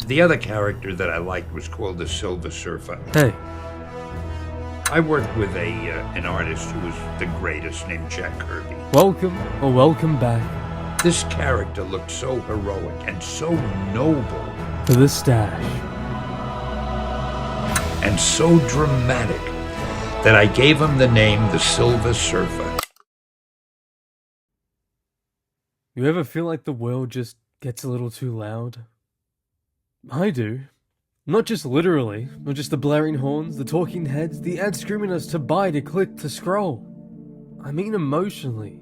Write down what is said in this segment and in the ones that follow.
The other character that I liked was called the Silver Surfer. Hey. I worked with an artist who was the greatest named Jack Kirby. Welcome or welcome back This character looked so heroic and so noble to the stash. and so dramatic that I gave him the name the Silver Surfer. You ever feel like the world just gets a little too loud? I do. Not just literally, not just the blaring horns, the talking heads, the ads screaming us to buy, to click, to scroll. I mean emotionally,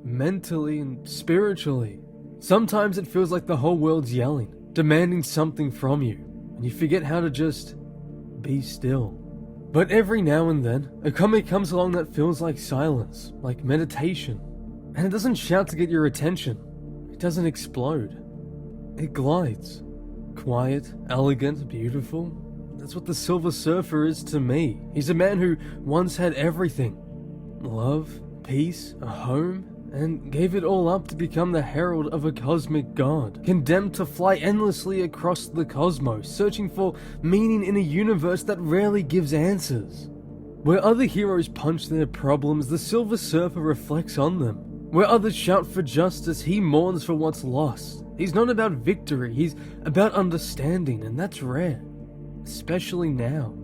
mentally, and spiritually. Sometimes it feels like the whole world's yelling, demanding something from you, and you forget how to just be still. But every now and then, a comic comes along that feels like silence, like meditation. And it doesn't shout to get your attention. It doesn't explode. It glides. Quiet, elegant, beautiful. That's what the Silver Surfer is to me. He's a man who once had everything. Love, peace, a home, and gave it all up to become the herald of a cosmic god, condemned to fly endlessly across the cosmos, searching for meaning in a universe that rarely gives answers. Where other heroes punch their problems, the Silver Surfer reflects on them. Where others shout for justice, he mourns for what's lost. He's not about victory, he's about understanding, and that's rare. Especially now.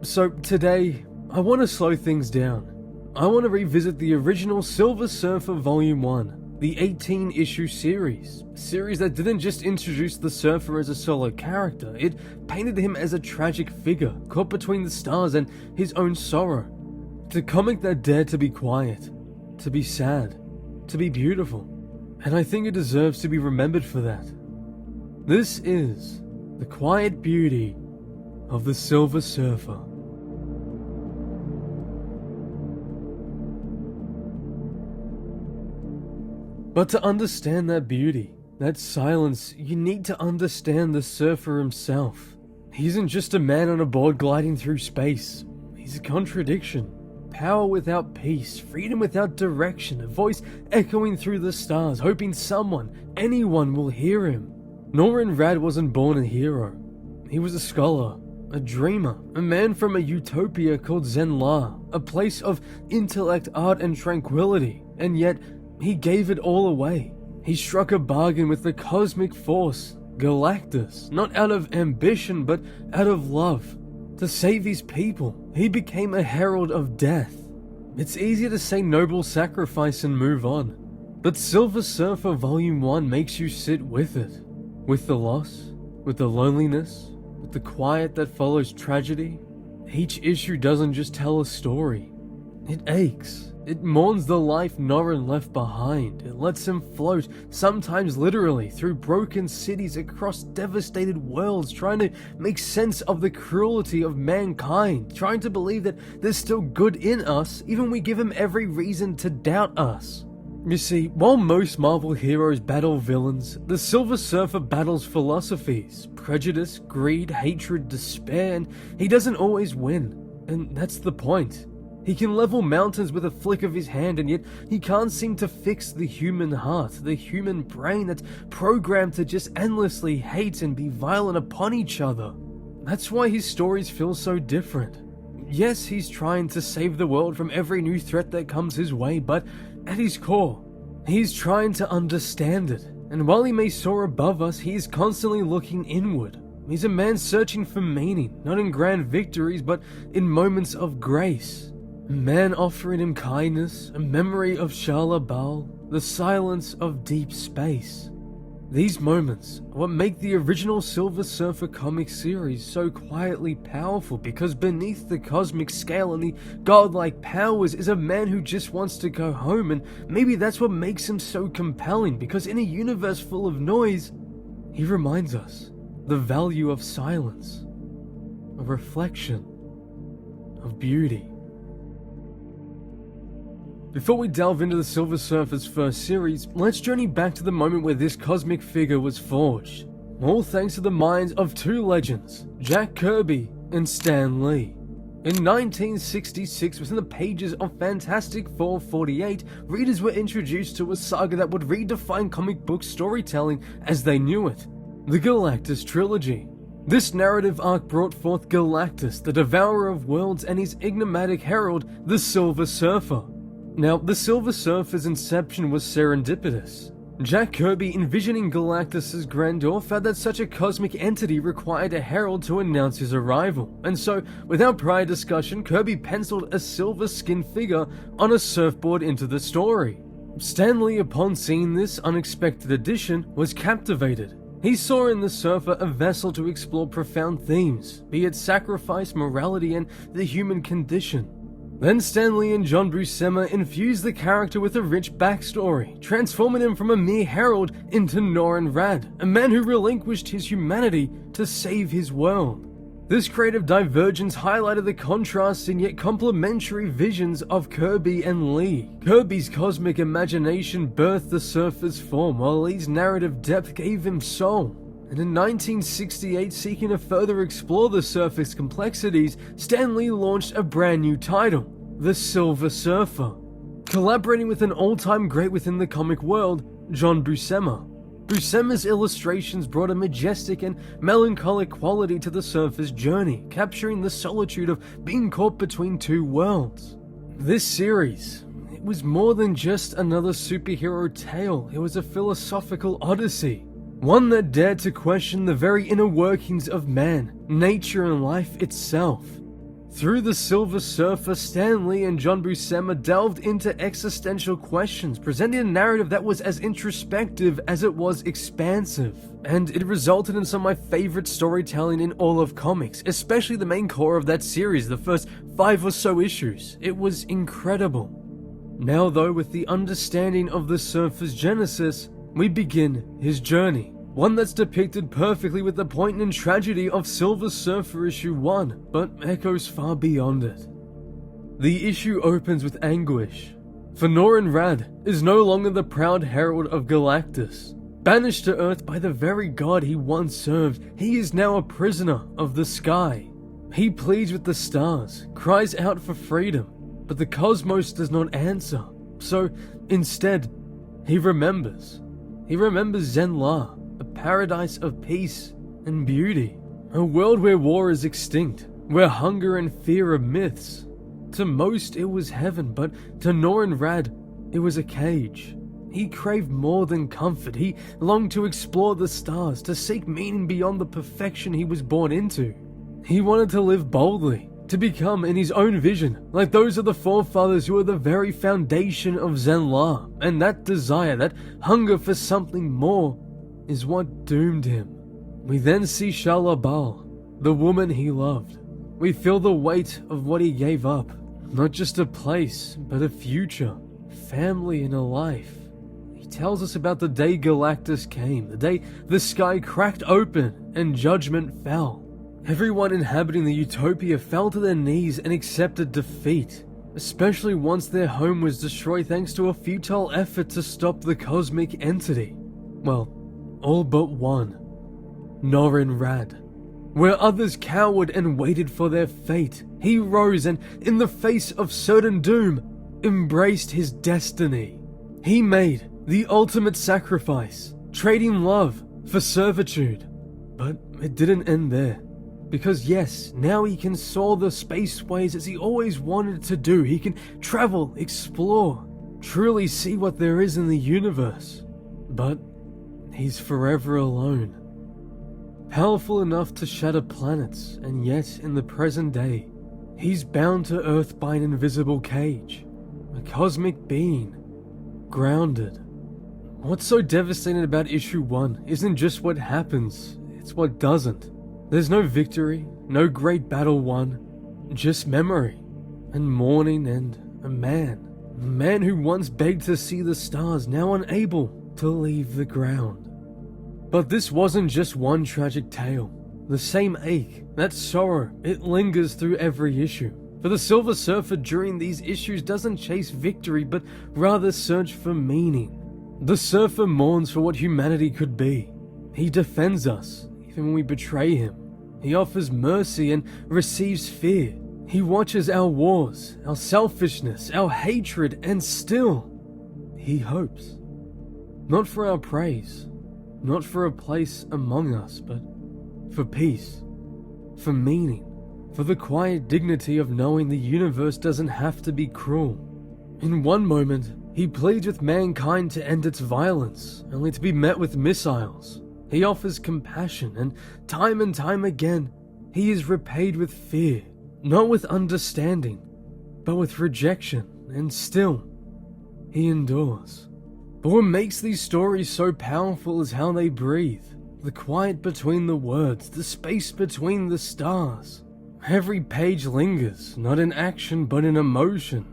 So today, I want to slow things down. I want to revisit the original Silver Surfer Volume 1, the 18-issue series. A series that didn't just introduce the Surfer as a solo character, it painted him as a tragic figure, caught between the stars and his own sorrow. It's a comic that dared to be quiet, to be sad, to be beautiful. And I think it deserves to be remembered for that. This is the quiet beauty of the Silver Surfer. But to understand that beauty, that silence, you need to understand the Surfer himself. He isn't just a man on a board gliding through space. He's a contradiction. Power without peace, freedom without direction, a voice echoing through the stars, hoping someone, anyone will hear him. Norrin Radd wasn't born a hero. He was a scholar, a dreamer, a man from a utopia called Zen-La, a place of intellect, art, and tranquility, and yet he gave it all away. He struck a bargain with the cosmic force, Galactus, not out of ambition, but out of love. To save his people, he became a herald of death. It's easier to say noble sacrifice and move on, but Silver Surfer Volume 1 makes you sit with it. With the loss, with the loneliness, with the quiet that follows tragedy. Each issue doesn't just tell a story. It aches. It mourns the life Norrin left behind. It lets him float, sometimes literally, through broken cities across devastated worlds, trying to make sense of the cruelty of mankind, trying to believe that there's still good in us, even when we give him every reason to doubt us. You see, while most Marvel heroes battle villains, the Silver Surfer battles philosophies, prejudice, greed, hatred, despair, and he doesn't always win. And that's the point. He can level mountains with a flick of his hand, and yet he can't seem to fix the human heart, the human brain that's programmed to just endlessly hate and be violent upon each other. That's why his stories feel so different. Yes, he's trying to save the world from every new threat that comes his way, but at his core, he's trying to understand it. And while he may soar above us, he is constantly looking inward. He's a man searching for meaning, not in grand victories, but in moments of grace. A man offering him kindness, a memory of Shar-La-Bal, the silence of deep space. These moments are what make the original Silver Surfer comic series so quietly powerful, because beneath the cosmic scale and the godlike powers is a man who just wants to go home, and maybe that's what makes him so compelling, because in a universe full of noise, he reminds us the value of silence, of reflection, of beauty. Before we delve into the Silver Surfer's first series, let's journey back to the moment where this cosmic figure was forged. All thanks to the minds of two legends, Jack Kirby and Stan Lee. In 1966, within the pages of Fantastic Four 48, readers were introduced to a saga that would redefine comic book storytelling as they knew it. The Galactus Trilogy. This narrative arc brought forth Galactus, the Devourer of Worlds, and his enigmatic herald, the Silver Surfer. Now, the Silver Surfer's inception was serendipitous. Jack Kirby, envisioning Galactus' grandeur, found that such a cosmic entity required a herald to announce his arrival, and so, without prior discussion, Kirby penciled a silver-skinned figure on a surfboard into the story. Stan Lee, upon seeing this unexpected addition, was captivated. He saw in the surfer a vessel to explore profound themes, be it sacrifice, morality, and the human condition. Then Stan Lee and John Buscema infused the character with a rich backstory, transforming him from a mere herald into Norrin Radd, a man who relinquished his humanity to save his world. This creative divergence highlighted the contrasting yet complementary visions of Kirby and Lee. Kirby's cosmic imagination birthed the surfer's form, while Lee's narrative depth gave him soul. And in 1968, seeking to further explore the surfer's complexities, Stan Lee launched a brand new title, The Silver Surfer. Collaborating with an all-time great within the comic world, John Buscema. Buscema's illustrations brought a majestic and melancholic quality to the surfer's journey, capturing the solitude of being caught between two worlds. This series, it was more than just another superhero tale, it was a philosophical odyssey. One that dared to question the very inner workings of man, nature, and life itself. Through the Silver Surfer, Stan Lee and John Buscema delved into existential questions, presenting a narrative that was as introspective as it was expansive. And it resulted in some of my favorite storytelling in all of comics, especially the main core of that series, the first 5 or so issues. It was incredible. Now though, with the understanding of the surfer's genesis, we begin his journey. One that's depicted perfectly with the poignant and tragedy of Silver Surfer issue 1, but echoes far beyond it. The issue opens with anguish, for Norrin Radd is no longer the proud herald of Galactus. Banished to Earth by the very god he once served, he is now a prisoner of the sky. He pleads with the stars, cries out for freedom, but the cosmos does not answer. So, instead, he remembers. He remembers Zen-La, a paradise of peace and beauty. A world where war is extinct, where hunger and fear are myths. To most it was heaven, but to Norrin Radd, it was a cage. He craved more than comfort. He longed to explore the stars, to seek meaning beyond the perfection he was born into. He wanted to live boldly, to become, in his own vision, like those of the forefathers who are the very foundation of Zen-La, and that desire, that hunger for something more, is what doomed him. We then see Shalla-Bal, the woman he loved. We feel the weight of what he gave up, not just a place, but a future, family, and a life. He tells us about the day Galactus came, the day the sky cracked open and judgment fell. Everyone inhabiting the utopia fell to their knees and accepted defeat, especially once their home was destroyed thanks to a futile effort to stop the cosmic entity. Well, all but one, Norrin Radd. Where others cowered and waited for their fate, he rose and, in the face of certain doom, embraced his destiny. He made the ultimate sacrifice, trading love for servitude. But it didn't end there. Because yes, now he can soar the spaceways as he always wanted to do. He can travel, explore, truly see what there is in the universe. But he's forever alone. Powerful enough to shatter planets, and yet in the present day, he's bound to Earth by an invisible cage. A cosmic being. Grounded. What's so devastating about issue 1 isn't just what happens, it's what doesn't. There's no victory, no great battle won, just memory, and mourning, and a man. A man who once begged to see the stars, now unable to leave the ground. But this wasn't just one tragic tale. The same ache, that sorrow, it lingers through every issue. For the Silver Surfer during these issues doesn't chase victory, but rather search for meaning. The Surfer mourns for what humanity could be. He defends us, even when we betray him. He offers mercy and receives fear. He watches our wars, our selfishness, our hatred, and still, he hopes. Not for our praise, Not for a place among us, but for peace, for meaning, for the quiet dignity of knowing the universe doesn't have to be cruel. In one moment, he pleads with mankind to end its violence, only to be met with missiles. He offers compassion, and time again, he is repaid with fear, not with understanding, but with rejection, and still, he endures. But what makes these stories so powerful is how they breathe. The quiet between the words, the space between the stars. Every page lingers, not in action but in emotion.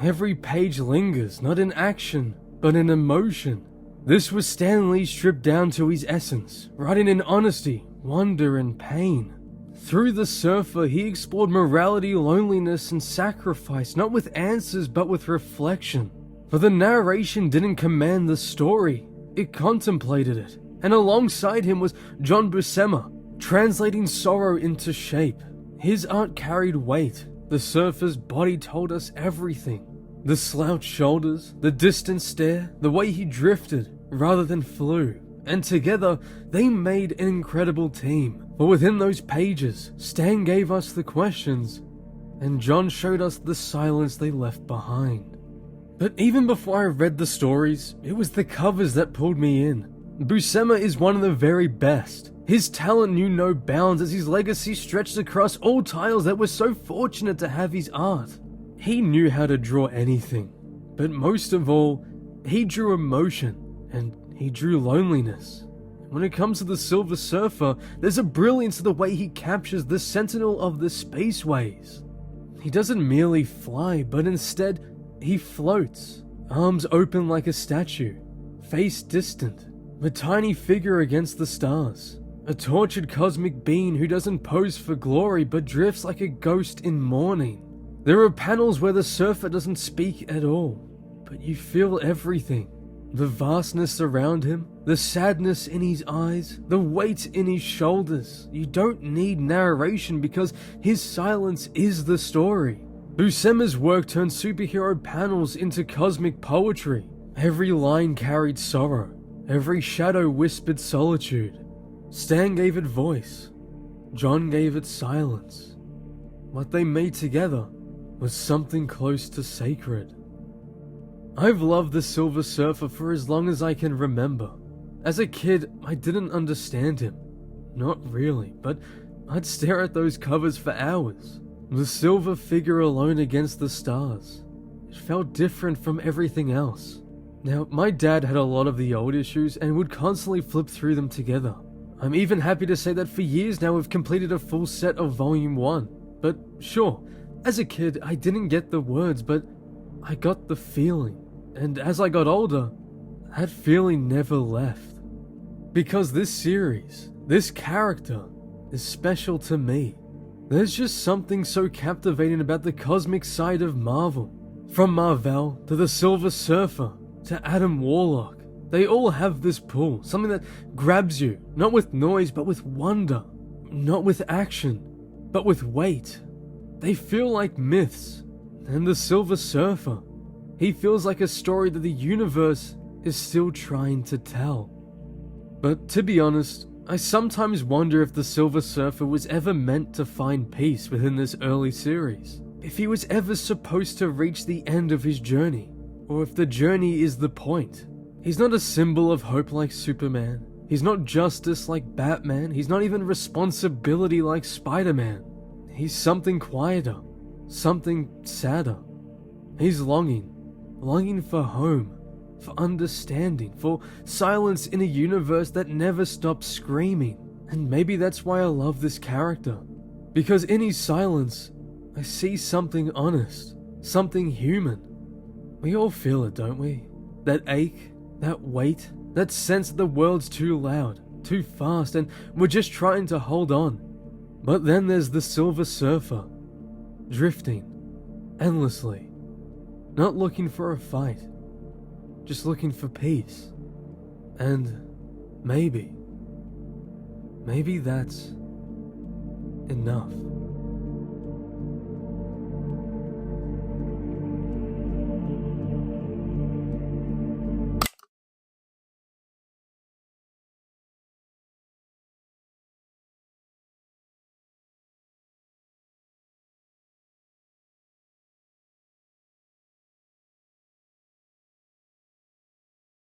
Every page lingers, not in action but in emotion. This was Stan Lee stripped down to his essence, writing in honesty, wonder and pain. Through The Surfer, he explored morality, loneliness and sacrifice, not with answers but with reflection. For the narration didn't command the story, it contemplated it. And alongside him was John Buscema, translating sorrow into shape. His art carried weight. The surfer's body told us everything. The slouched shoulders, the distant stare, the way he drifted rather than flew. And together, they made an incredible team. But within those pages, Stan gave us the questions, and John showed us the silence they left behind. But even before I read the stories, it was the covers that pulled me in. Buscema is one of the very best. His talent knew no bounds as his legacy stretched across all titles that were so fortunate to have his art. He knew how to draw anything, but most of all, he drew emotion, and he drew loneliness. When it comes to the Silver Surfer, there's a brilliance to the way he captures the sentinel of the spaceways. He doesn't merely fly, but instead, he floats, arms open like a statue, face distant, a tiny figure against the stars, a tortured cosmic being who doesn't pose for glory but drifts like a ghost in mourning. There are panels where the surfer doesn't speak at all, but you feel everything. The vastness around him, the sadness in his eyes, the weight in his shoulders. You don't need narration because his silence is the story. Buscema's work turned superhero panels into cosmic poetry. Every line carried sorrow. Every shadow whispered solitude. Stan gave it voice. John gave it silence. What they made together was something close to sacred. I've loved the Silver Surfer for as long as I can remember. As a kid, I didn't understand him. Not really, but I'd stare at those covers for hours. The silver figure alone against the stars. It felt different from everything else. Now, my dad had a lot of the old issues and would constantly flip through them together. I'm even happy to say that for years now we've completed a full set of Volume 1. But sure, as a kid I didn't get the words, but I got the feeling. And as I got older, that feeling never left. Because this series, this character, is special to me. There's just something so captivating about the cosmic side of Mar-Vell. From Mar-Vell to the Silver Surfer to Adam Warlock, they all have this pull, something that grabs you, not with noise but with wonder, not with action, but with weight. They feel like myths, and the Silver Surfer, he feels like a story that the universe is still trying to tell. But to be honest, I sometimes wonder if the Silver Surfer was ever meant to find peace within this early series. If he was ever supposed to reach the end of his journey, or if the journey is the point. He's not a symbol of hope like Superman. He's not justice like Batman. He's not even responsibility like Spider-Man. He's something quieter, something sadder. He's longing for home, for understanding, for silence in a universe that never stops screaming. And maybe that's why I love this character. Because in his silence, I see something honest, something human. We all feel it, don't we? That ache, that weight, that sense that the world's too loud, too fast, and we're just trying to hold on. But then there's the Silver Surfer, drifting, endlessly, not looking for a fight, just looking for peace. And maybe that's enough.